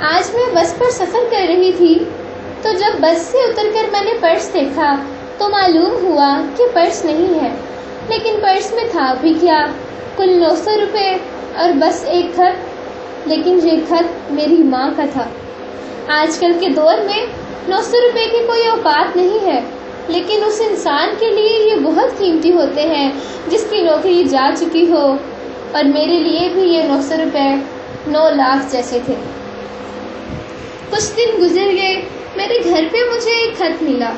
آج میں بس پر سفر کر رہی تھی تو جب بس سے اتر کر میں نے پرس دیکھا تو معلوم ہوا کہ پرس نہیں ہے، لیکن پرس میں تھا بھی کیا، کل 900 روپے اور بس ایک خط، لیکن یہ خط میری ماں کا تھا۔ آج کل کے دور میں 900 روپے کی کوئی اوقات نہیں ہے، لیکن اس انسان کے لیے یہ بہت قیمتی ہوتے ہیں جس کی نوکری جا چکی ہو، اور میرے لیے بھی یہ 900 روپے 9 لاکھ جیسے تھے۔ کچھ دن گزر گئے، میرے گھر پہ مجھے ایک خط ملا۔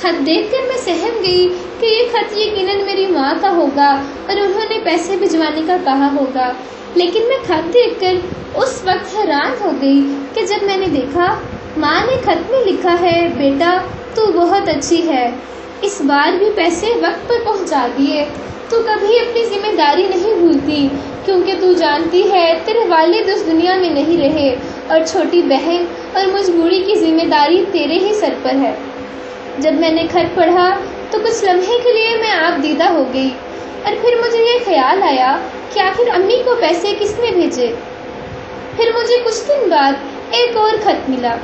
خط دیکھ کر میں سہم گئی کہ یہ خط یقیناً میری ماں کا ہوگا اور انہوں نے پیسے بھجوانے کا کہا ہوگا، لیکن میں خط دیکھ کر اس وقت حیران ہو گئی کہ جب میں نے دیکھا ماں نے خط میں لکھا ہے، بیٹا تو بہت اچھی ہے، اس بار بھی پیسے وقت پر پہنچا دیے، تو کبھی اپنی ذمہ داری نہیں بھولتی، کیونکہ تو جانتی ہے تیرے والد اس دنیا میں نہیں رہے اور چھوٹی بہن اور مجبوری کی ذمہ داری تیرے ہی سر پر ہے۔ جب میں نے خط پڑھا تو کچھ لمحے کے لیے میں آپ دیدہ ہو گئی، اور پھر مجھے یہ خیال آیا کہ آخر امی کو پیسے کس نے بھیجے۔ پھر مجھے کچھ دن بعد ایک اور خط ملا۔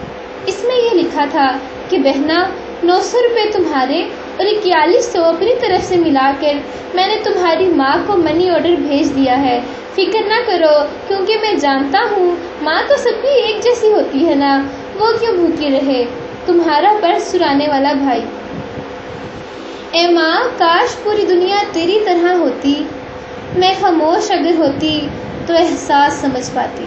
اس میں یہ لکھا تھا کہ بہنا، 900 روپے تمہارے اور 4100 اپنی طرف سے ملا کر میں نے تمہاری ماں کو منی آرڈر بھیج دیا ہے، فکر نہ کرو، کیونکہ میں جانتا ہوں ماں تو سب کی ایک جیسی ہوتی ہے نا، وہ کیوں بھوکی رہے، تمہارا پرس چرانے والا بھائی۔ اے ماں، کاش پوری دنیا تیری طرح ہوتی، میں خاموش اگر ہوتی تو احساس سمجھ پاتی۔